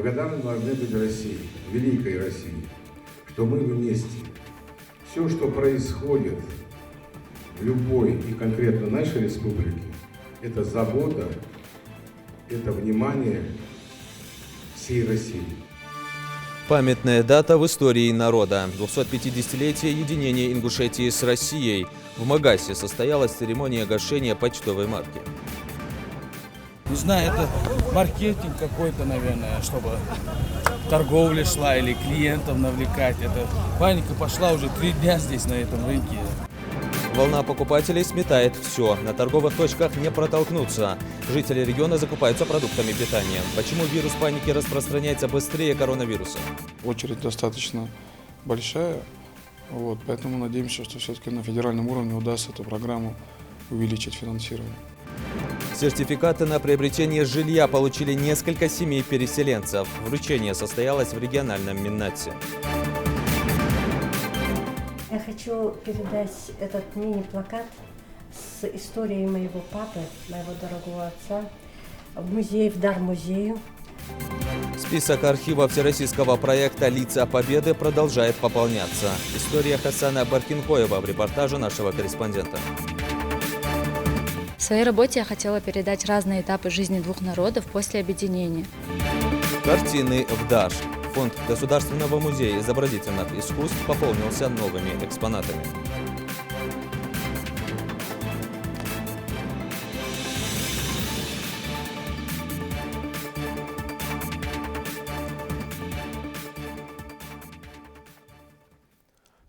Благодарны должны быть России, великой России, что мы вместе. Все, что происходит в любой и конкретно нашей республике, это забота, это внимание всей России. Памятная дата в истории народа. 250-летие единения Ингушетии с Россией. В Магасе состоялась церемония гашения почтовой марки. Не знаю, это маркетинг какой-то, наверное, чтобы торговля шла или клиентов навлекать. Это паника пошла уже 3 дня здесь, на этом рынке. Волна покупателей сметает все. На торговых точках не протолкнуться. Жители региона закупаются продуктами питания. Почему вирус паники распространяется быстрее коронавируса? Очередь достаточно большая, поэтому надеемся, что все-таки на федеральном уровне удастся эту программу увеличить финансирование. Сертификаты на приобретение жилья получили несколько семей переселенцев. Вручение состоялось в региональном Миннате. Я хочу передать этот мини-плакат с историей моего папы, моего дорогого отца, в музей, в дар музею. Список архива всероссийского проекта «Лица Победы» продолжает пополняться. История Хасана Баркинхоева в репортаже нашего корреспондента. В своей работе я хотела передать разные этапы жизни двух народов после объединения. Картины в ДАШ. Фонд Государственного музея изобразительных искусств пополнился новыми экспонатами.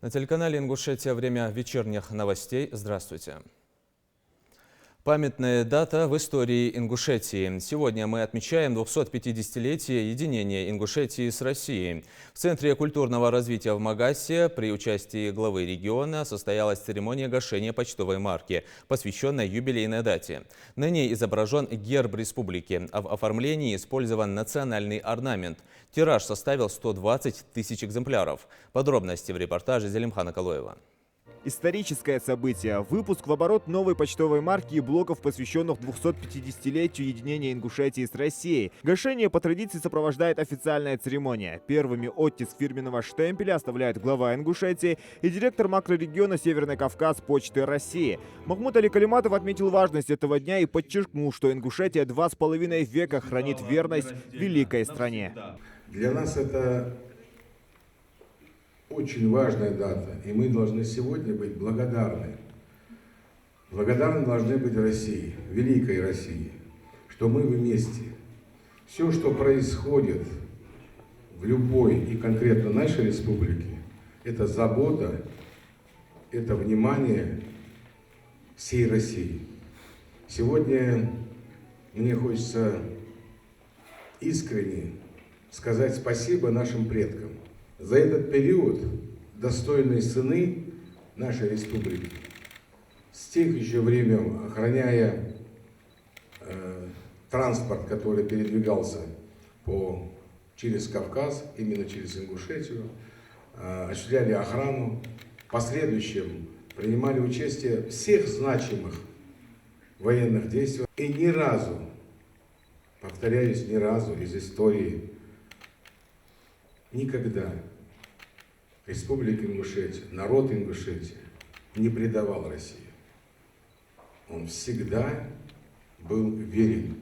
На телеканале «Ингушетия» время вечерних новостей. Здравствуйте. Памятная дата в истории Ингушетии. Сегодня мы отмечаем 250-летие единения Ингушетии с Россией. В Центре культурного развития в Магасе при участии главы региона состоялась церемония гашения почтовой марки, посвященная юбилейной дате. На ней изображен герб республики, а в оформлении использован национальный орнамент. Тираж составил 120 тысяч экземпляров. Подробности в репортаже Зелимхана Калоева. Историческое событие. Выпуск в оборот новой почтовой марки и блоков, посвященных 250-летию единения Ингушетии с Россией. Гашение по традиции сопровождает официальная церемония. Первыми оттиск фирменного штемпеля оставляет глава Ингушетии и директор макрорегиона Северный Кавказ Почты России. Махмуд Али Калиматов отметил важность этого дня и подчеркнул, что Ингушетия 2,5 века хранит верность великой стране. Для нас это очень важная дата, и мы должны сегодня быть благодарны. Благодарны должны быть России, великой России, что мы вместе. Все, что происходит в любой и конкретно нашей республике, это забота, это внимание всей России. Сегодня мне хочется искренне сказать спасибо нашим предкам за этот период достойной сыны нашей республики, с тех еще времен, охраняя транспорт, который передвигался через Кавказ, именно через Ингушетию, осуществляли охрану, в последующем принимали участие в всех значимых военных действиях. И ни разу, повторяюсь, ни разу из истории никогда Республика Ингушетия, народ Ингушетии не предавал Россию. Он всегда был верен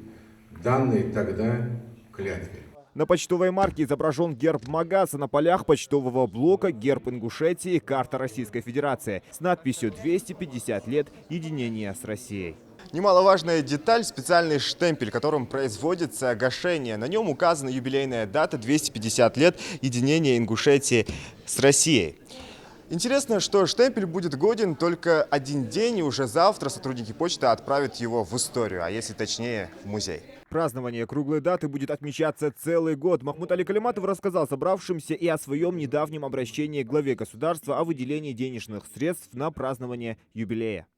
данной тогда клятве. На почтовой марке изображен герб Магаса, на полях почтового блока герб Ингушетии, карта Российской Федерации с надписью «250 лет единения с Россией». Немаловажная деталь – специальный штемпель, которым производится гашение. На нем указана юбилейная дата – 250 лет единения Ингушетии с Россией. Интересно, что штемпель будет годен только 1 день, и уже завтра сотрудники почты отправят его в историю, а если точнее, в музей. Празднование круглой даты будет отмечаться целый год. Махмуд Али Калиматов рассказал собравшимся и о своем недавнем обращении к главе государства о выделении денежных средств на празднование юбилея.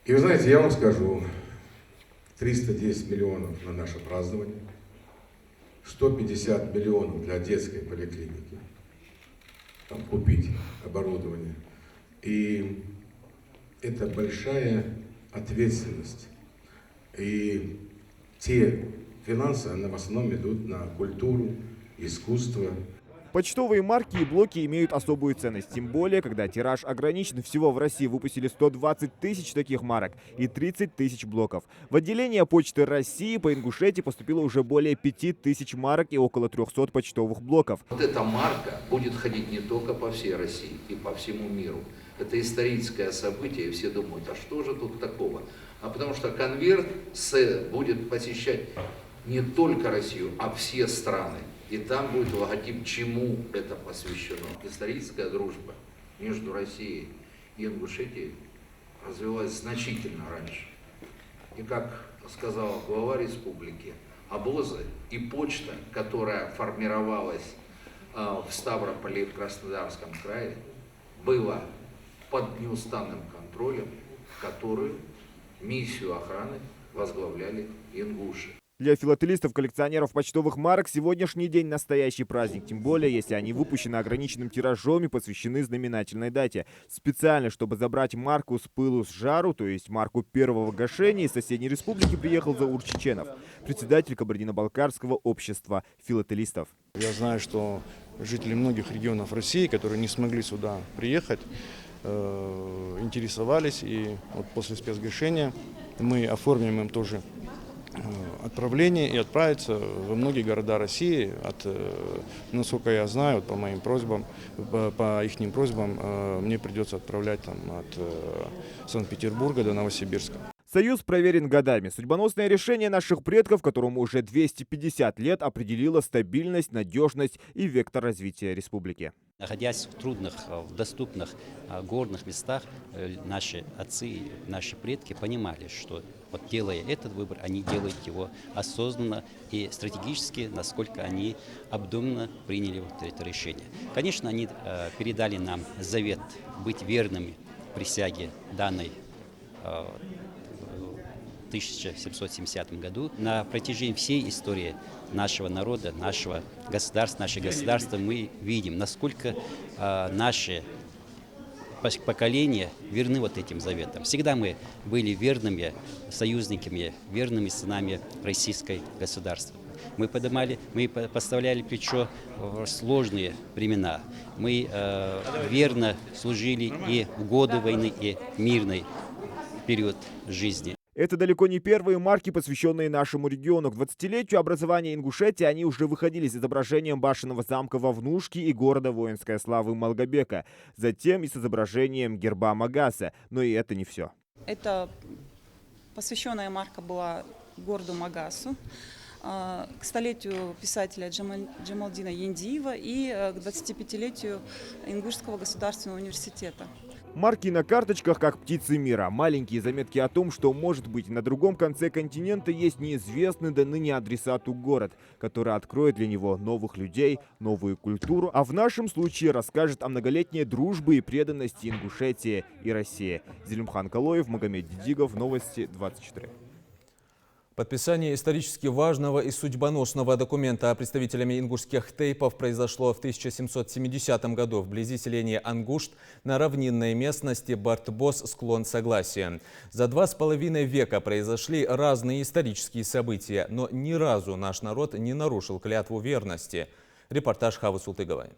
И вы знаете, я вам скажу, 310 миллионов на наше празднование, 150 миллионов для детской поликлиники, там, купить оборудование. И это большая ответственность. И те финансы, они в основном идут на культуру искусство. Почтовые марки и блоки имеют особую ценность, тем более, когда тираж ограничен. Всего в России выпустили 120 тысяч таких марок и 30 тысяч блоков. В отделение Почты России по Ингушетии поступило уже более 5 тысяч марок и около 300 почтовых блоков. Вот эта марка будет ходить не только по всей России и по всему миру. Это историческое событие, и все думают, а что же тут такого? А потому что конверт будет посещать не только Россию, а все страны. И там будет логотип, чему это посвящено. Историческая дружба между Россией и Ингушетией развилась значительно раньше. И как сказал глава республики, обозы и почта, которая формировалась в Ставрополе и в Краснодарском крае, была под неустанным контролем, которую миссию охраны возглавляли ингуши. Для филателистов-коллекционеров почтовых марок сегодняшний день настоящий праздник, тем более, если они выпущены ограниченным тиражом и посвящены знаменательной дате. Специально, чтобы забрать марку с пылу с жару, то есть марку первого гашения, из соседней республики приехал Заур Чеченов, председатель Кабардино-Балкарского общества филателистов. Я знаю, что жители многих регионов России, которые не смогли сюда приехать, интересовались, и вот после спецгашения мы оформим им тоже отправление и отправиться во многие города России. Насколько я знаю, по моим просьбам, по их просьбам, мне придется отправлять от Санкт-Петербурга до Новосибирска. Союз проверен годами. Судьбоносное решение наших предков, которому уже 250 лет, определило стабильность, надежность и вектор развития республики. Находясь в трудных, в доступных горных местах, наши отцы, наши предки понимали, что вот делая этот выбор, они делают его осознанно и стратегически, насколько они обдуманно приняли вот это решение. Конечно, они передали нам завет быть верными присяге данной в 1770 году. На протяжении всей истории нашего народа, нашего государства, наше государство мы видим, насколько наши поколения верны вот этим заветам. Всегда мы были верными союзниками, верными сынами российского государства. Мы поставляли плечо в сложные времена. Мы верно служили и в годы войны, и в мирный период жизни. Это далеко не первые марки, посвященные нашему региону. К 20-летию образования Ингушетии они уже выходили с изображением башенного замка Вовнушки и города воинской славы Малгобека. Затем и с изображением герба Магаса. Но и это не все. Это посвященная марка была городу Магасу, к столетию писателя Джамалдина Яндиева и к 25-летию Ингушского государственного университета. Марки на карточках, как птицы мира. Маленькие заметки о том, что, может быть, на другом конце континента есть неизвестный до ныне адресату город, который откроет для него новых людей, новую культуру, а в нашем случае расскажет о многолетней дружбе и преданности Ингушетии и России. Зелимхан Калоев, Магомед Дидигов, Новости 24. Подписание исторически важного и судьбоносного документа представителями ингушских тейпов произошло в 1770 году вблизи селения Ангушт на равнинной местности Бартбос, склон Согласия. За 2,5 века произошли разные исторические события, но ни разу наш народ не нарушил клятву верности. Репортаж Хавы Султыговой.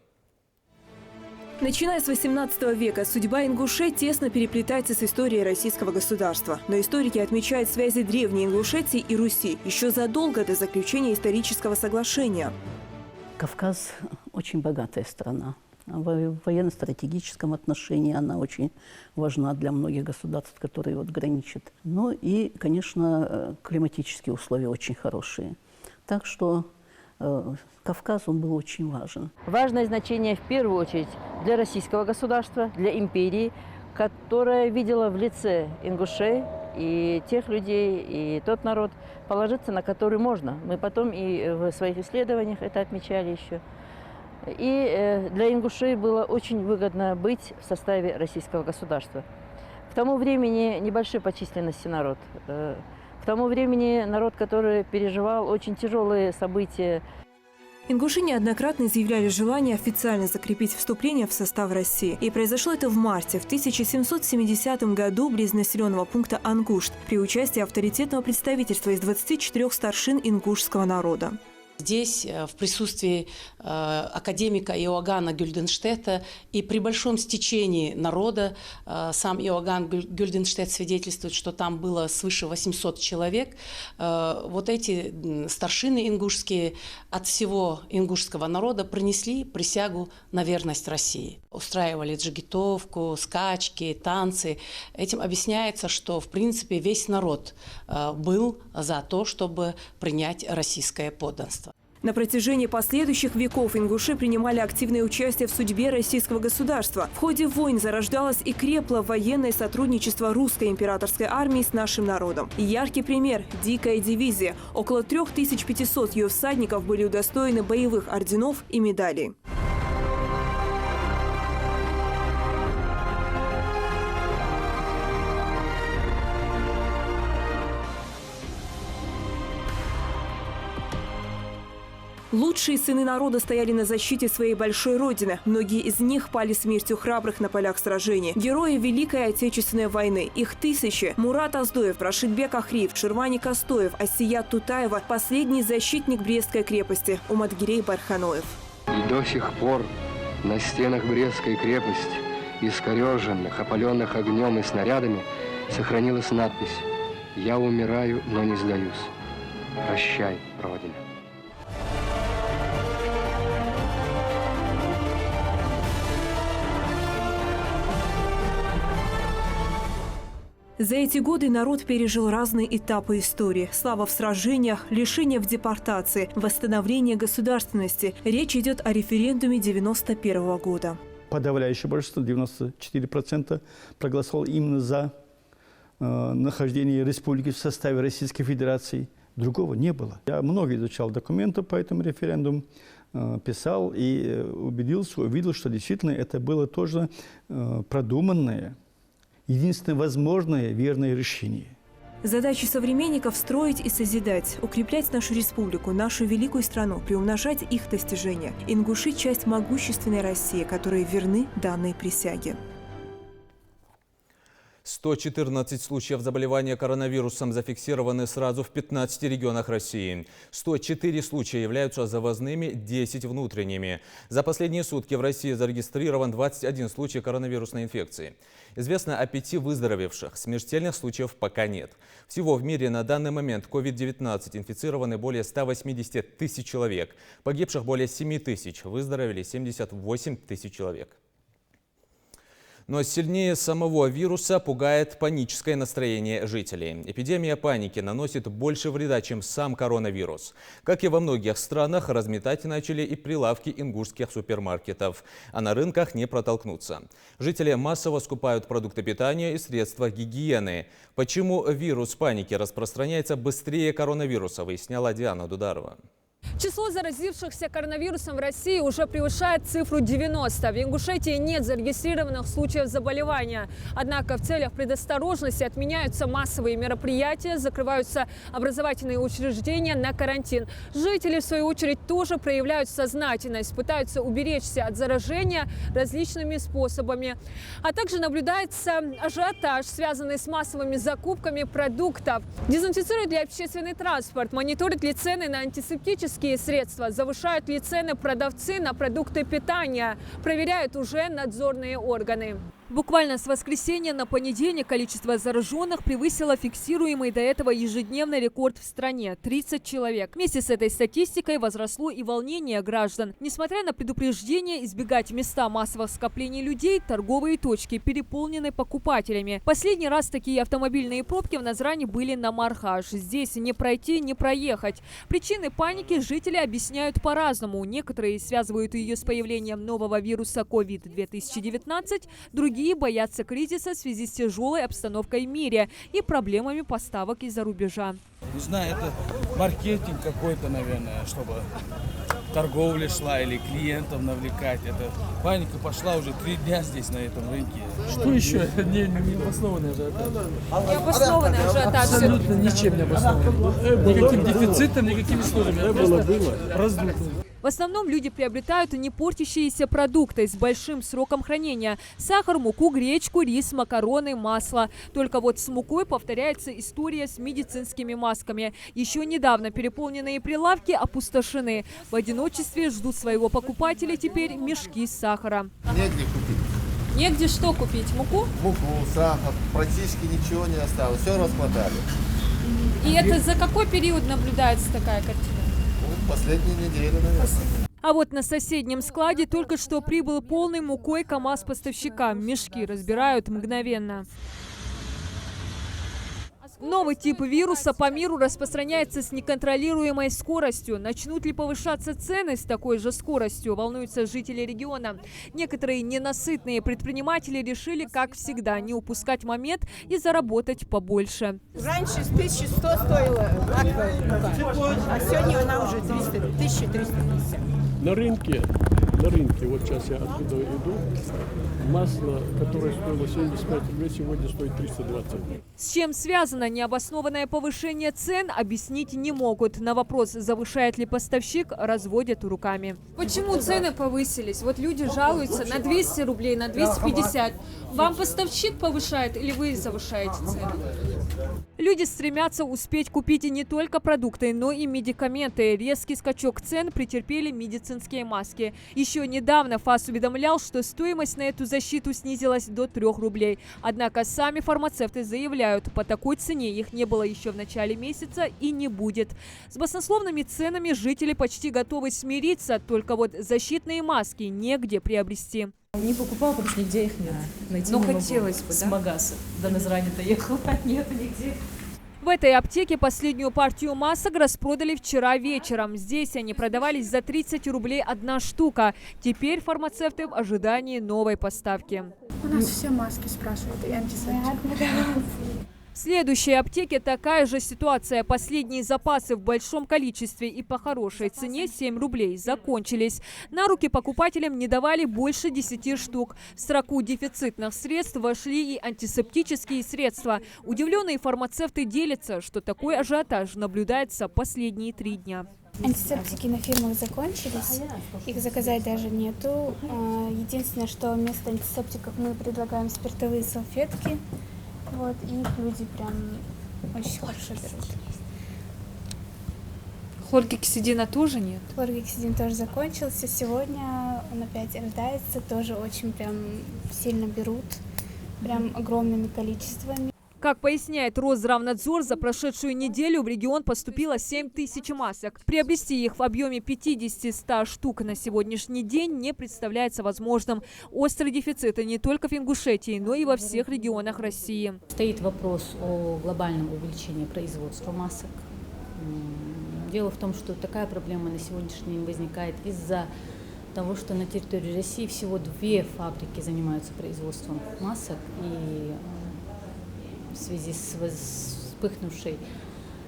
Начиная с 18 века судьба Ингушей тесно переплетается с историей российского государства. Но историки отмечают связи древней Ингушетии и Руси еще задолго до заключения исторического соглашения. Кавказ очень богатая страна. В военно-стратегическом отношении она очень важна для многих государств, которые вот граничат. Ну и, конечно, климатические условия очень хорошие. Так что Кавказ, он был очень важен. Важное значение в первую очередь для российского государства, для империи, которая видела в лице ингушей и тех людей, и тот народ, положиться на который можно. Мы потом и в своих исследованиях это отмечали еще. И для ингушей было очень выгодно быть в составе российского государства. К тому времени небольшой по численности народ. К тому времени народ, который переживал очень тяжелые события. Ингуши неоднократно заявляли желание официально закрепить вступление в состав России. И произошло это в марте, в 1770 году, близ населенного пункта Ангушт, при участии авторитетного представительства из 24 старшин ингушского народа. Здесь, в присутствии академика Иоганна Гюльденштедта и при большом стечении народа, сам Иоганн Гюльденштедт свидетельствует, что там было свыше 800 человек, вот эти старшины ингушские от всего ингушского народа принесли присягу на верность России. Устраивали джигитовку, скачки, танцы. Этим объясняется, что, в принципе, весь народ был за то, чтобы принять российское подданство. На протяжении последующих веков ингуши принимали активное участие в судьбе российского государства. В ходе войн зарождалось и крепло военное сотрудничество русской императорской армии с нашим народом. И яркий пример – Дикая дивизия. Около 3500 ее всадников были удостоены боевых орденов и медалей. Лучшие сыны народа стояли на защите своей большой родины. Многие из них пали смертью храбрых на полях сражений. Герои Великой Отечественной войны. Их тысячи. Мурат Аздоев, Рашидбек Ахриев, Шервани Костоев, Асият Тутаева – последний защитник Брестской крепости. Уматгирей Барханоев. И до сих пор на стенах Брестской крепости, искореженных, опаленных огнем и снарядами, сохранилась надпись «Я умираю, но не сдаюсь. Прощай, Родина». За эти годы народ пережил разные этапы истории. Слава в сражениях, лишение в депортации, восстановление государственности. Речь идет о референдуме 1991 года. Подавляющее большинство, 94%, проголосовало именно за нахождение республики в составе Российской Федерации. Другого не было. Я много изучал документы по этому референдуму, писал и убедился, увидел, что действительно это было тоже продуманное, единственное возможное верное решение. Задача современников – строить и созидать, укреплять нашу республику, нашу великую страну, приумножать их достижения. Ингуши – часть могущественной России, которые верны данной присяге. 114 случаев заболевания коронавирусом зафиксированы сразу в 15 регионах России. 104 случая являются завозными, 10 внутренними. За последние сутки в России зарегистрирован 21 случай коронавирусной инфекции. Известно о 5 выздоровевших. Смертельных случаев пока нет. Всего в мире на данный момент COVID-19 инфицированы более 180 тысяч человек. Погибших более 7 тысяч. Выздоровели 78 тысяч человек. Но сильнее самого вируса пугает паническое настроение жителей. Эпидемия паники наносит больше вреда, чем сам коронавирус. Как и во многих странах, разметать начали и прилавки ингушских супермаркетов. А на рынках не протолкнуться. Жители массово скупают продукты питания и средства гигиены. Почему вирус паники распространяется быстрее коронавируса, выясняла Диана Дударова. Число заразившихся коронавирусом в России уже превышает цифру 90. В Ингушетии нет зарегистрированных случаев заболевания. Однако в целях предосторожности отменяются массовые мероприятия, закрываются образовательные учреждения на карантин. Жители, в свою очередь, тоже проявляют сознательность, пытаются уберечься от заражения различными способами. А также наблюдается ажиотаж, связанный с массовыми закупками продуктов. Дезинфицируют ли общественный транспорт, мониторят ли цены на антисептические средства, завышают ли цены продавцы на продукты питания, проверяют уже надзорные органы. Буквально с воскресенья на понедельник количество зараженных превысило фиксируемый до этого ежедневный рекорд в стране – 30 человек. Вместе с этой статистикой возросло и волнение граждан. Несмотря на предупреждение избегать места массовых скоплений людей, торговые точки переполнены покупателями. Последний раз такие автомобильные пробки в Назране были на Мархаш. Здесь не пройти, не проехать. Причины паники жители объясняют по-разному. Некоторые связывают ее с появлением нового вируса COVID-2019, другие боятся кризиса в связи с тяжелой обстановкой в мире и проблемами поставок из-за рубежа. Не знаю, это маркетинг какой-то, наверное, чтобы торговля шла или клиентов навлекать. Это паника пошла уже 3 дня здесь, на этом рынке. Что еще? Не обоснованный ажиотаж. Необоснованный ажиотаж. Абсолютно ничем не обоснованный. Никаким дефицитом, никакими условиями. Просто раздутым. В основном люди приобретают не портящиеся продукты с большим сроком хранения – сахар, муку, гречку, рис, макароны, масло. Только вот с мукой повторяется история с медицинскими масками. Еще недавно переполненные прилавки опустошены. В одиночестве ждут своего покупателя теперь мешки сахара. Негде купить. Негде что купить? Муку? Муку, сахар, практически ничего не осталось, все расхватали. И это за какой период наблюдается такая картина? Последние недели, наверное. А вот на соседнем складе только что прибыл полный мукой КАМАЗ поставщика. Мешки разбирают мгновенно. Новый тип вируса по миру распространяется с неконтролируемой скоростью. Начнут ли повышаться цены с такой же скоростью, волнуются жители региона. Некоторые ненасытные предприниматели решили, как всегда, не упускать момент и заработать побольше. Раньше 1100 стоила аква мука, а сегодня она уже 1350. На рынке, вот сейчас я оттуда иду, масло, которое стоило 75 рублей, сегодня стоит 320. С чем связано необоснованное повышение цен, объяснить не могут. На вопрос, завышает ли поставщик, разводят руками. Почему цены повысились? Вот люди жалуются на 200 рублей, на 250. Вам поставщик повышает или вы завышаете цены? Люди стремятся успеть купить и не только продукты, но и медикаменты. Резкий скачок цен претерпели медицинские маски. Еще недавно ФАС уведомлял, что стоимость на эту защиту снизилась до 3 рублей. Однако сами фармацевты заявляют, по такой цене их не было еще в начале месяца и не будет. С баснословными ценами жители почти готовы смириться, только вот защитные маски негде приобрести. Не покупала, потому что нигде их нет. Найти не могу. Хотелось бы, да? С Магаса. До Назрани доехала, нет нигде. В этой аптеке последнюю партию масок распродали вчера вечером. Здесь они продавались за 30 рублей одна штука. Теперь фармацевты в ожидании новой поставки. У нас все маски спрашивают и антисептик. В следующей аптеке такая же ситуация. Последние запасы в большом количестве и по хорошей цене 7 рублей закончились. На руки покупателям не давали больше 10 штук. В строку дефицитных средств вошли и антисептические средства. Удивленные фармацевты делятся, что такой ажиотаж наблюдается последние 3 дня. Антисептики на фирмах закончились, их заказать даже нету. Единственное, что вместо антисептиков мы предлагаем спиртовые салфетки. Вот, и их люди прям очень хорошо берут. Хлоргексидина тоже нет? Хлоргексидин тоже закончился. Сегодня он опять рождается, тоже очень прям сильно берут, прям огромными количествами. Как поясняет Росздравнадзор, за прошедшую неделю в регион поступило 7 тысяч масок. Приобрести их в объеме 50-100 штук на сегодняшний день не представляется возможным. Острый дефицит не только в Ингушетии, но и во всех регионах России. Стоит вопрос о глобальном увеличении производства масок. Дело в том, что такая проблема на сегодняшний день возникает из-за того, что на территории России всего 2 фабрики занимаются производством масок, и в связи с вспыхнувшей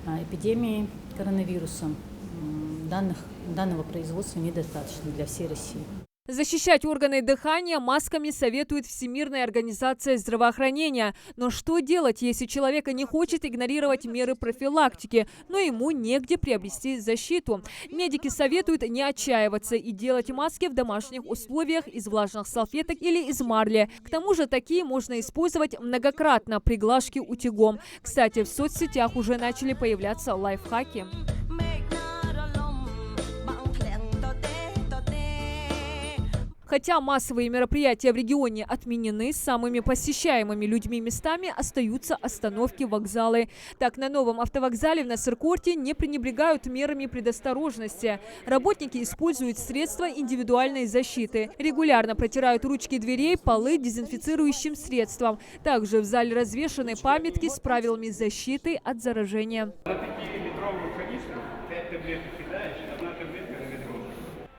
эпидемией коронавирусом данного производства недостаточно для всей России. Защищать органы дыхания масками советует Всемирная организация здравоохранения. Но что делать, если человек не хочет игнорировать меры профилактики, но ему негде приобрести защиту? Медики советуют не отчаиваться и делать маски в домашних условиях из влажных салфеток или из марли. К тому же такие можно использовать многократно при глажке утюгом. Кстати, в соцсетях уже начали появляться лайфхаки. Хотя массовые мероприятия в регионе отменены, самыми посещаемыми людьми местами остаются остановки, вокзалы. Так, на новом автовокзале в Насыркорте не пренебрегают мерами предосторожности. Работники используют средства индивидуальной защиты. Регулярно протирают ручки дверей, полы дезинфицирующим средством. Также в зале развешаны памятки с правилами защиты от заражения.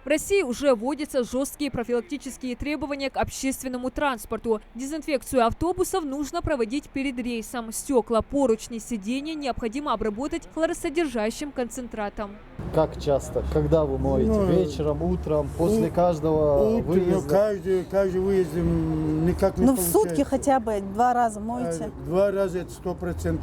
В России уже вводятся жесткие профилактические требования к общественному транспорту. Дезинфекцию автобусов нужно проводить перед рейсом. Стекла, поручни, сиденья необходимо обработать хлоросодержащим концентратом. Как часто? Когда вы моете? Вечером, утром, после каждого выезда? Каждый выезд никак не получается. В сутки хотя бы 2 раза моете? 2 раза это 100%.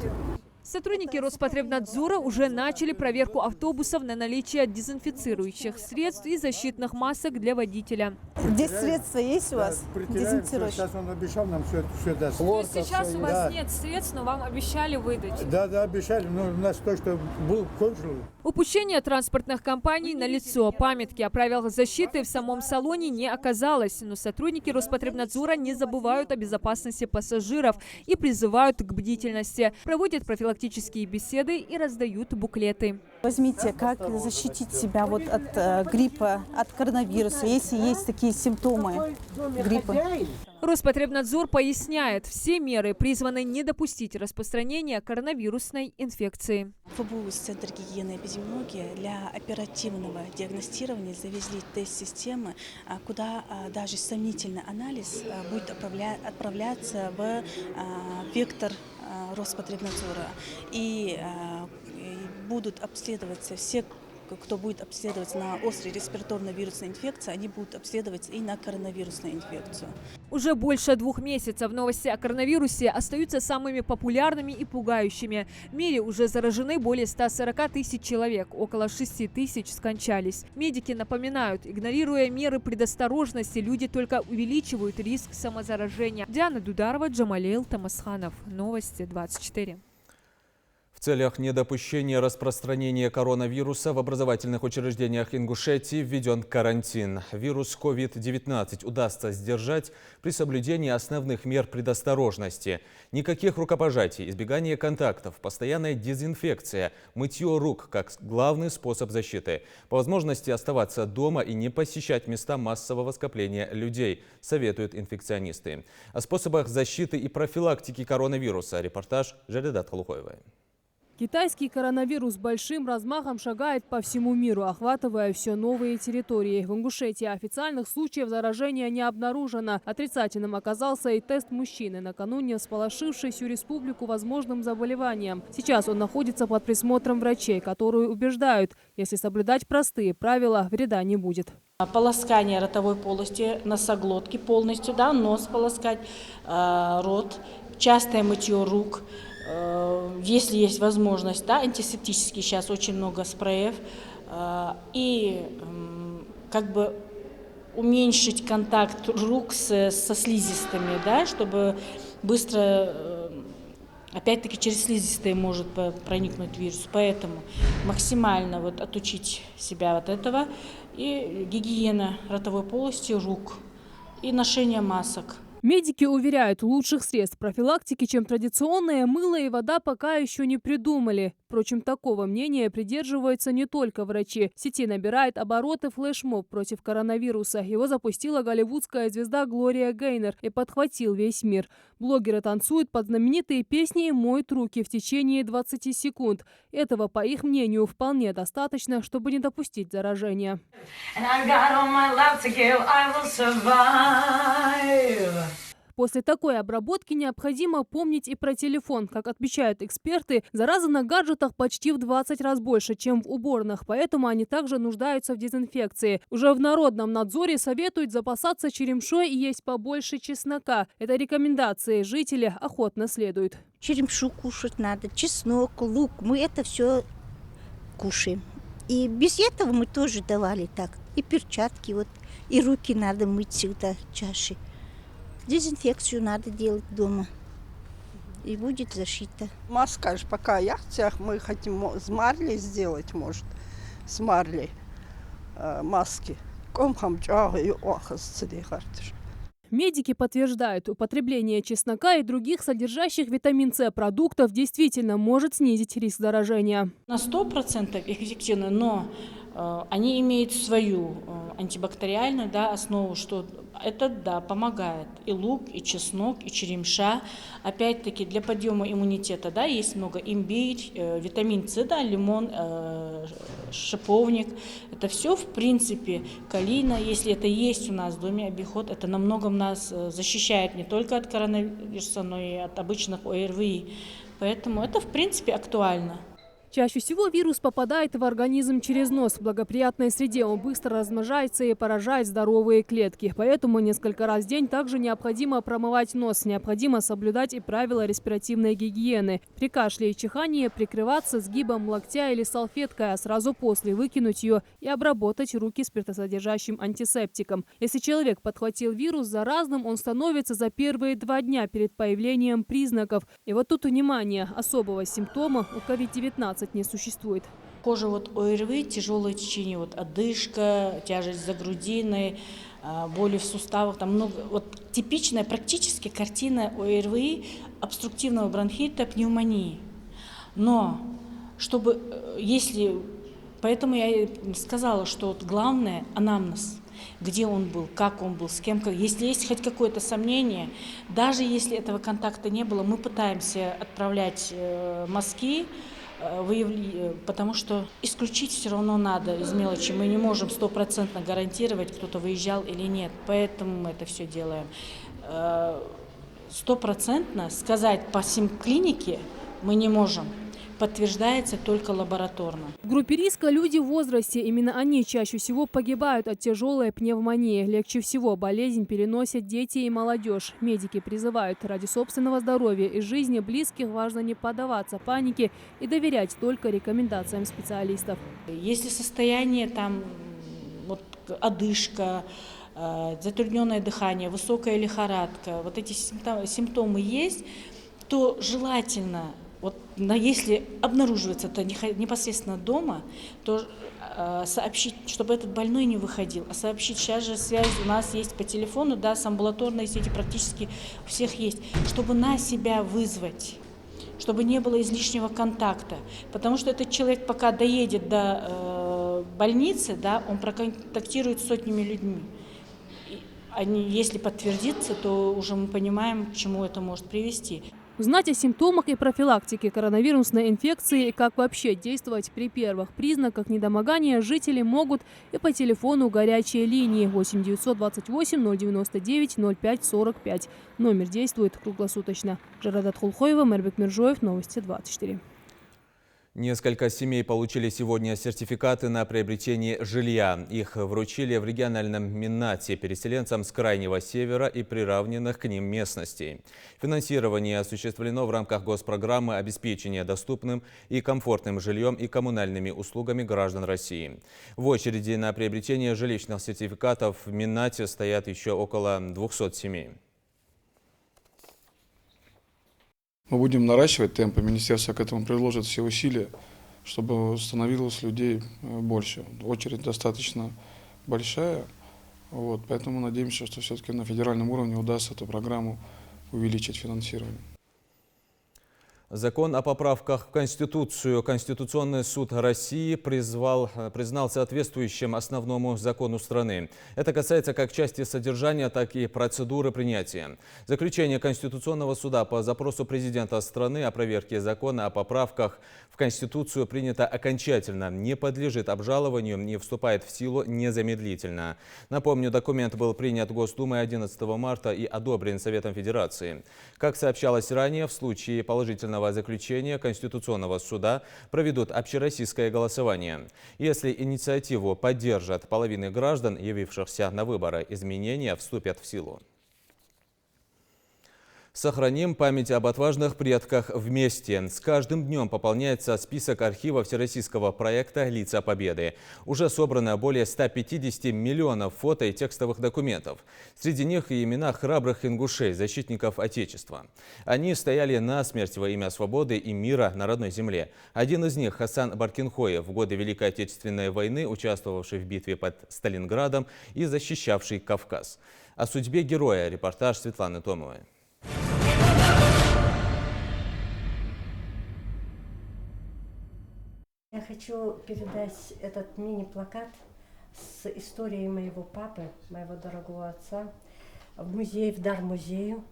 Сотрудники Роспотребнадзора уже начали проверку автобусов на наличие дезинфицирующих средств и защитных масок для водителя. Здесь средства есть у вас? Дезинфицирующие? Сейчас он обещал нам все даст. То есть сейчас у вас нет средств, но вам обещали выдать? Да, обещали, но у нас то, что был, кончил. Упущение транспортных компаний налицо. Памятки о правилах защиты в самом салоне не оказалось. Но сотрудники Роспотребнадзора не забывают о безопасности пассажиров и призывают к бдительности. Проводят профилактические беседы и раздают буклеты. Возьмите, как защитить себя вот от гриппа, от коронавируса, если есть такие симптомы гриппа. Роспотребнадзор поясняет, все меры призваны не допустить распространения коронавирусной инфекции. ФБУ, Центр гигиены и эпидемиологии, для оперативного диагностирования завезли тест-системы, куда даже сомнительный анализ будет отправляться в вектор Роспотребнадзора. И будут обследоваться все, кто будет обследоваться на острой респираторно-вирусной инфекции, они будут обследоваться и на коронавирусную инфекцию. Уже больше 2 месяцев новости о коронавирусе остаются самыми популярными и пугающими. В мире уже заражены более 140 тысяч человек, около 6 тысяч скончались. Медики напоминают, игнорируя меры предосторожности, люди только увеличивают риск самозаражения. Диана Дударова, Джамалил Тамасханов. Новости 24. В целях недопущения распространения коронавируса в образовательных учреждениях Ингушетии введен карантин. Вирус COVID-19 удастся сдержать при соблюдении основных мер предосторожности. Никаких рукопожатий, избегание контактов, постоянная дезинфекция, мытье рук как главный способ защиты. По возможности оставаться дома и не посещать места массового скопления людей, советуют инфекционисты. О способах защиты и профилактики коронавируса репортаж Жаредат Халухоевой. Китайский коронавирус большим размахом шагает по всему миру, охватывая все новые территории. В Ингушетии официальных случаев заражения не обнаружено. Отрицательным оказался и тест мужчины, накануне всполошивший всю республику возможным заболеванием. Сейчас он находится под присмотром врачей, которые убеждают, если соблюдать простые правила, вреда не будет. Полоскание ротовой полости, носоглотки полностью, нос полоскать, рот, частое мытье рук. Если есть возможность, антисептические сейчас очень много спреев, и как бы уменьшить контакт рук со слизистыми, чтобы быстро, опять-таки через слизистые может проникнуть вирус, поэтому максимально отучить себя от этого, и гигиена ротовой полости, рук, и ношение масок. Медики уверяют, лучших средств профилактики, чем традиционное мыло и вода, пока еще не придумали. Впрочем, такого мнения придерживаются не только врачи. В сети набирает обороты флешмоб против коронавируса. Его запустила голливудская звезда Глория Гейнер и подхватил весь мир. Блогеры танцуют под знаменитые песни и моют руки в течение 20 секунд. Этого, по их мнению, вполне достаточно, чтобы не допустить заражения. После такой обработки необходимо помнить и про телефон. Как отмечают эксперты, зараза на гаджетах почти в 20 раз больше, чем в уборных, поэтому они также нуждаются в дезинфекции. Уже в Народном надзоре советуют запасаться черемшой и есть побольше чеснока. Это рекомендации жители охотно следуют. Черемшу кушать надо, чеснок, лук. Мы это все кушаем. И без этого мы тоже давали так. И перчатки, и руки надо мыть всегда чаще. Дезинфекцию надо делать дома, и будет защита. Маска же пока акциях, мы хотим с марли сделать, может, с марли маски. Медики подтверждают, употребление чеснока и других содержащих витамин С продуктов действительно может снизить риск заражения. На 100% эффективно, но они имеют свою антибактериальную основу, что это помогает. И лук, и чеснок, и черемша. Опять-таки для подъема иммунитета есть много имбирь, витамин С, лимон, шиповник. Это все в принципе калина. Если это есть у нас в доме обиход, это намного нас защищает не только от коронавируса, но и от обычных ОРВИ. Поэтому это в принципе актуально. Чаще всего вирус попадает в организм через нос. В благоприятной среде он быстро размножается и поражает здоровые клетки. Поэтому несколько раз в день также необходимо промывать нос. Необходимо соблюдать и правила респиративной гигиены. При кашле и чихании прикрываться сгибом локтя или салфеткой, а сразу после выкинуть ее и обработать руки спиртосодержащим антисептиком. Если человек подхватил вирус заразным, он становится за первые 2 дня перед появлением признаков. И вот тут внимание, особого симптома у COVID-19 не существует. Кожа ОРВИ, тяжелое течение, одышка, тяжесть за грудиной, боли в суставах, там много. Типичная практически картина ОРВИ, обструктивного бронхита, пневмонии. Но поэтому я и сказала, что главное анамнез. Где он был, как он был, с кем. Если есть хоть какое-то сомнение, даже если этого контакта не было, мы пытаемся отправлять мазки, потому что исключить все равно надо из мелочи. Мы не можем 100% гарантировать, кто-то выезжал или нет. Поэтому мы это все делаем. 100% сказать по симклинике мы не можем. Подтверждается только лабораторно. В группе риска люди в возрасте. Именно они чаще всего погибают от тяжелой пневмонии. Легче всего болезнь переносят дети и молодежь. Медики призывают, ради собственного здоровья и жизни близких важно не поддаваться панике и доверять только рекомендациям специалистов. Если состояние одышка, затрудненное дыхание, высокая лихорадка, эти симптомы есть, то желательно, если обнаруживается это непосредственно дома, то сообщить, чтобы этот больной не выходил, а сообщить. Сейчас же связь у нас есть по телефону, с амбулаторной сети практически у всех есть, чтобы на себя вызвать, чтобы не было излишнего контакта. Потому что этот человек, пока доедет до больницы, он проконтактирует с сотнями людьми. Если подтвердится, то уже мы понимаем, к чему это может привести. Узнать о симптомах и профилактике коронавирусной инфекции и как вообще действовать при первых признаках недомогания жители могут и по телефону горячей линии 8 928 099 05 45. Номер действует круглосуточно. Жарадат Хулхоева, Мербек Миржоев, Новости 24. Несколько семей получили сегодня сертификаты на приобретение жилья. Их вручили в региональном Миннате переселенцам с Крайнего Севера и приравненных к ним местностей. Финансирование осуществлено в рамках госпрограммы обеспечения доступным и комфортным жильем и коммунальными услугами граждан России. В очереди на приобретение жилищных сертификатов в Миннате стоят еще около 200 семей. Мы будем наращивать темпы, министерство к этому приложит все усилия, чтобы становилось людей больше. Очередь достаточно большая, поэтому надеемся, что все-таки на федеральном уровне удастся эту программу увеличить финансирование. Закон о поправках в Конституцию Конституционный суд России признал соответствующим основному закону страны. Это касается как части содержания, так и процедуры принятия. Заключение Конституционного суда по запросу президента страны о проверке закона о поправках в Конституцию принято окончательно, не подлежит обжалованию и вступает в силу незамедлительно. Напомню, документ был принят Госдумой 11 марта и одобрен Советом Федерации. Как сообщалось ранее, в случае положительного заключения Конституционного суда проведут общероссийское голосование. Если инициативу поддержат половины граждан, явившихся на выборы, изменения вступят в силу. Сохраним память об отважных предках вместе. С каждым днем пополняется список архива всероссийского проекта «Лица Победы». Уже собрано более 150 миллионов фото и текстовых документов. Среди них и имена храбрых ингушей, защитников Отечества. Они стояли насмерть во имя свободы и мира на родной земле. Один из них – Хасан Баркинхоев, в годы Великой Отечественной войны, участвовавший в битве под Сталинградом и защищавший Кавказ. О судьбе героя репортаж Светланы Томовой. Я хочу передать этот мини-плакат с историей моего папы, моего дорогого отца, в музей, в дар музею.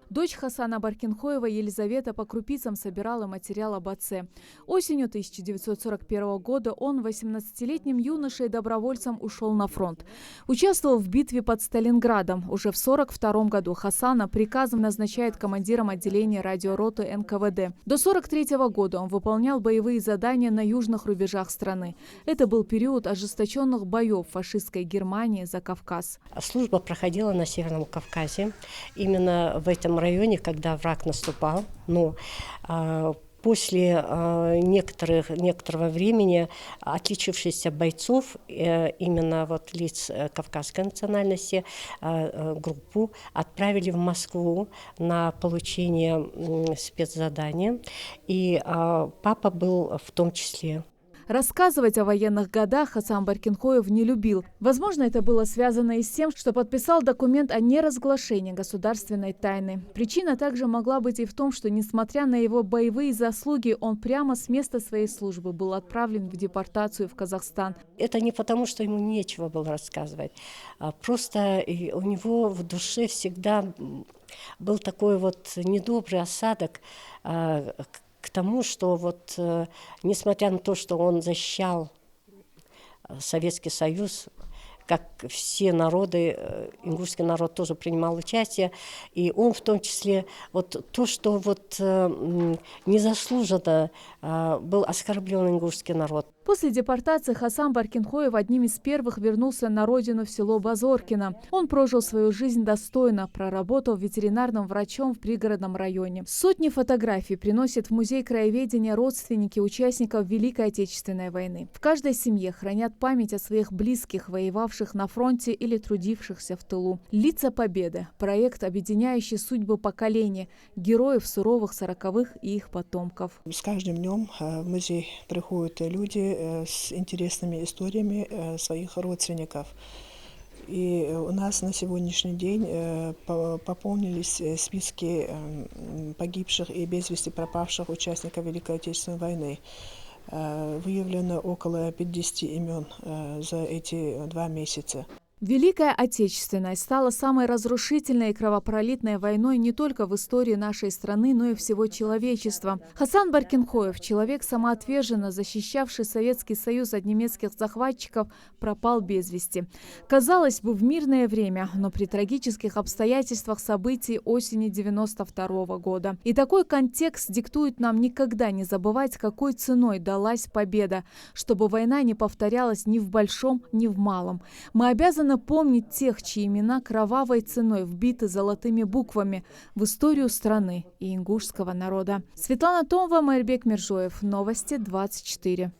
Дочь Хасана Баркинхоева Елизавета по крупицам собирала материал об отце. Осенью 1941 года он 18-летним юношей-добровольцем ушел на фронт. Участвовал в битве под Сталинградом. Уже в 1942 году Хасана приказом назначает командиром отделения радиороты НКВД. До 1943 года он выполнял боевые задания на южных рубежах страны. Это был период ожесточенных боев фашистской Германии за Кавказ. Служба проходила на Северном Кавказе, именно в этом районе, когда враг наступал. Но после некоторого времени отличившихся бойцов, именно вот лиц кавказской национальности, группу отправили в Москву на получение спецзадания. И папа был в том числе. Рассказывать о военных годах Хасан Баркинхоев не любил. Возможно, это было связано и с тем, что подписал документ о неразглашении государственной тайны. Причина также могла быть и в том, что, несмотря на его боевые заслуги, он прямо с места своей службы был отправлен в депортацию в Казахстан. Это не потому, что ему нечего было рассказывать. Просто у него в душе всегда был такой вот недобрый осадок к тому, что вот, несмотря на то, что он защищал Советский Союз, как все народы, ингушский народ тоже принимал участие, и он в том числе, вот то, что вот незаслуженно был оскорблен ингушский народ. После депортации Хасан Баркинхоев одним из первых вернулся на родину в село Базоркино. Он прожил свою жизнь достойно, проработал ветеринарным врачом в пригородном районе. Сотни фотографий приносят в музей краеведения родственники участников Великой Отечественной войны. В каждой семье хранят память о своих близких, воевавших на фронте или трудившихся в тылу. «Лица Победы» – проект, объединяющий судьбы поколений, героев суровых 40-х и их потомков. С каждым днем в музей приходят люди с интересными историями своих родственников. И у нас на сегодняшний день пополнились списки погибших и без вести пропавших участников Великой Отечественной войны. Выявлено около 50 имен за эти 2 месяца. Великая Отечественная стала самой разрушительной и кровопролитной войной не только в истории нашей страны, но и всего человечества. Хасан Баркинхоев, человек самоотверженно защищавший Советский Союз от немецких захватчиков, пропал без вести. Казалось бы, в мирное время, но при трагических обстоятельствах событий осени 1992 года. И такой контекст диктует нам никогда не забывать, какой ценой далась победа, чтобы война не повторялась ни в большом, ни в малом. Мы обязаны помнить тех, чьи имена кровавой ценой вбиты золотыми буквами в историю страны и ингушского народа. Светлана Томова, Майрбек Миржоев. Новости 24.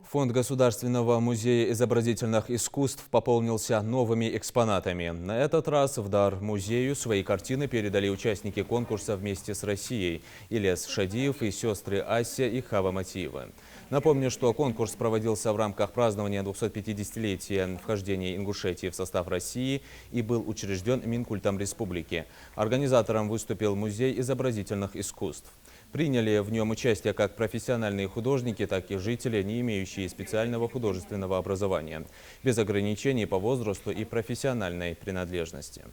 Фонд Государственного музея изобразительных искусств пополнился новыми экспонатами. На этот раз в дар музею свои картины передали участники конкурса «Вместе с Россией» Ильяс Шадиев и сестры Ася и Хава Матиева. Напомню, что конкурс проводился в рамках празднования 250-летия вхождения Ингушетии в состав России и был учрежден Минкультом Республики. Организатором выступил Музей изобразительных искусств. Приняли в нем участие как профессиональные художники, так и жители, не имеющие специального художественного образования, без ограничений по возрасту и профессиональной принадлежности.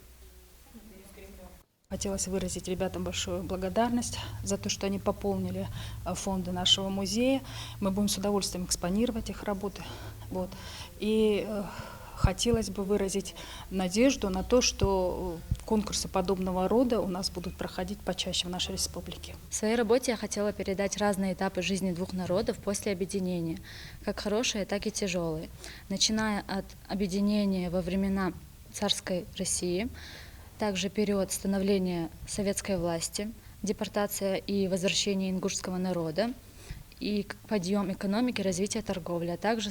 Хотелось выразить ребятам большую благодарность за то, что они пополнили фонды нашего музея. Мы будем с удовольствием экспонировать их работы. Вот. И хотелось бы выразить надежду на то, что конкурсы подобного рода у нас будут проходить почаще в нашей республике. В своей работе я хотела передать разные этапы жизни двух народов после объединения, как хорошие, так и тяжелые. Начиная от объединения во времена царской России, также период становления советской власти, депортация и возвращение ингушского народа, и подъем экономики, развитие торговли, а также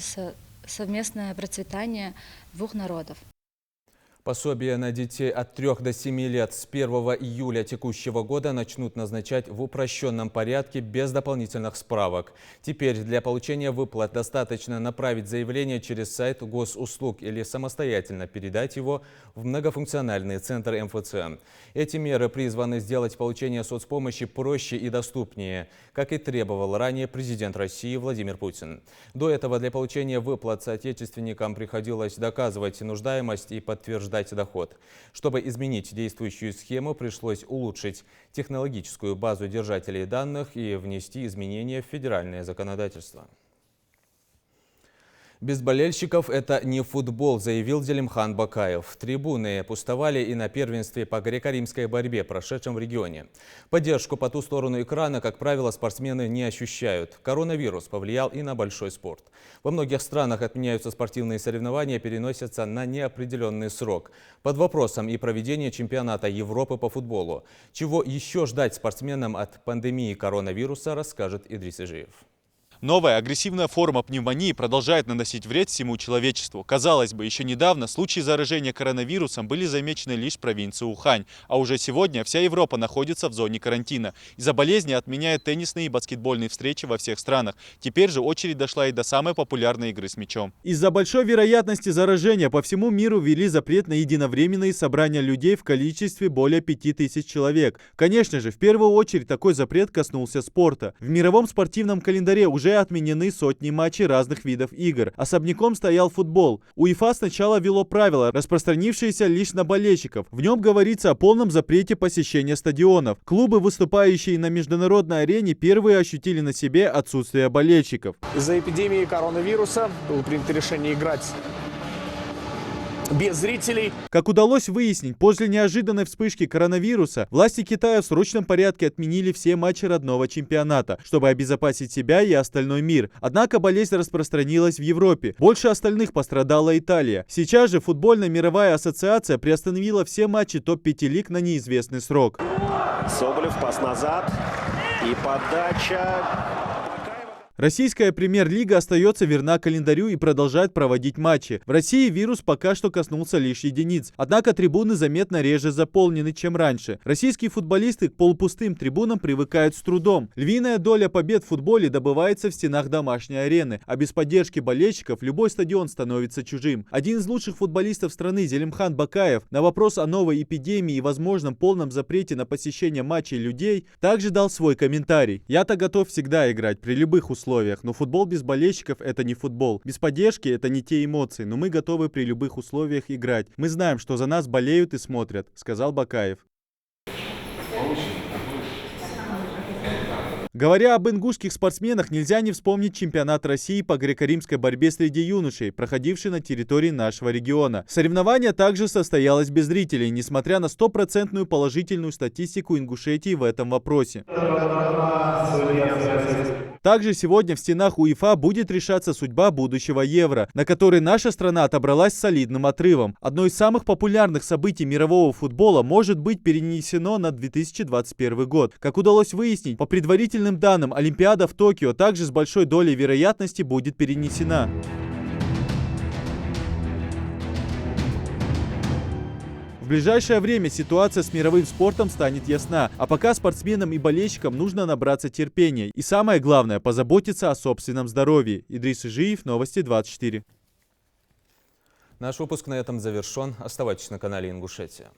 совместное процветание двух народов. Пособия на детей от 3 до 7 лет с 1 июля текущего года начнут назначать в упрощенном порядке без дополнительных справок. Теперь для получения выплат достаточно направить заявление через сайт госуслуг или самостоятельно передать его в многофункциональный центр МФЦ. Эти меры призваны сделать получение соцпомощи проще и доступнее, как и требовал ранее президент России Владимир Путин. До этого для получения выплат соотечественникам приходилось доказывать нуждаемость и подтверждать создать доход. Чтобы изменить действующую схему, пришлось улучшить технологическую базу держателей данных и внести изменения в федеральное законодательство. Без болельщиков это не футбол, заявил Зелимхан Бакаев. Трибуны пустовали и на первенстве по греко-римской борьбе, прошедшем в регионе. Поддержку по ту сторону экрана, как правило, спортсмены не ощущают. Коронавирус повлиял и на большой спорт. Во многих странах отменяются спортивные соревнования, переносятся на неопределенный срок. Под вопросом и проведение чемпионата Европы по футболу. Чего еще ждать спортсменам от пандемии коронавируса, расскажет Идрис Ижиев. Новая агрессивная форма пневмонии продолжает наносить вред всему человечеству. Казалось бы, еще недавно случаи заражения коронавирусом были замечены лишь в провинции Ухань. А уже сегодня вся Европа находится в зоне карантина. Из-за болезни отменяют теннисные и баскетбольные встречи во всех странах. Теперь же очередь дошла и до самой популярной игры с мячом. Из-за большой вероятности заражения по всему миру ввели запрет на единовременные собрания людей в количестве более 5000 человек. Конечно же, в первую очередь такой запрет коснулся спорта. В мировом спортивном календаре уже отменены сотни матчей разных видов игр. Особняком стоял футбол. УЕФА сначала ввело правила, распространившиеся лишь на болельщиков. В нем говорится о полном запрете посещения стадионов. Клубы, выступающие на международной арене, первые ощутили на себе отсутствие болельщиков. Из-за эпидемии коронавируса было принято решение играть без зрителей. Как удалось выяснить, после неожиданной вспышки коронавируса власти Китая в срочном порядке отменили все матчи родного чемпионата, чтобы обезопасить себя и остальной мир. Однако болезнь распространилась в Европе. Больше остальных пострадала Италия. Сейчас же футбольная мировая ассоциация приостановила все матчи топ-5 лиг на неизвестный срок. Соболев, пас назад и подача. Российская премьер-лига остается верна календарю и продолжает проводить матчи. В России вирус пока что коснулся лишь единиц. Однако трибуны заметно реже заполнены, чем раньше. Российские футболисты к полупустым трибунам привыкают с трудом. Львиная доля побед в футболе добывается в стенах домашней арены. А без поддержки болельщиков любой стадион становится чужим. Один из лучших футболистов страны Зелимхан Бакаев на вопрос о новой эпидемии и возможном полном запрете на посещение матчей людей также дал свой комментарий. «Я-то готов всегда играть при любых условиях. Но футбол без болельщиков – это не футбол. Без поддержки – это не те эмоции, но мы готовы при любых условиях играть. Мы знаем, что за нас болеют и смотрят», – сказал Бакаев. Говоря об ингушских спортсменах, нельзя не вспомнить чемпионат России по греко-римской борьбе среди юношей, проходивший на территории нашего региона. Соревнование также состоялось без зрителей, несмотря на 100% положительную статистику Ингушетии в этом вопросе. Также сегодня в стенах УЕФА будет решаться судьба будущего Евро, на который наша страна отобралась с солидным отрывом. Одно из самых популярных событий мирового футбола может быть перенесено на 2021 год. Как удалось выяснить, по предварительным данным, Олимпиада в Токио также с большой долей вероятности будет перенесена. В ближайшее время ситуация с мировым спортом станет ясна, а пока спортсменам и болельщикам нужно набраться терпения и, самое главное, позаботиться о собственном здоровье. Идрис Ижиев, Новости 24. Наш выпуск на этом завершен. Оставайтесь на канале Ингушетия.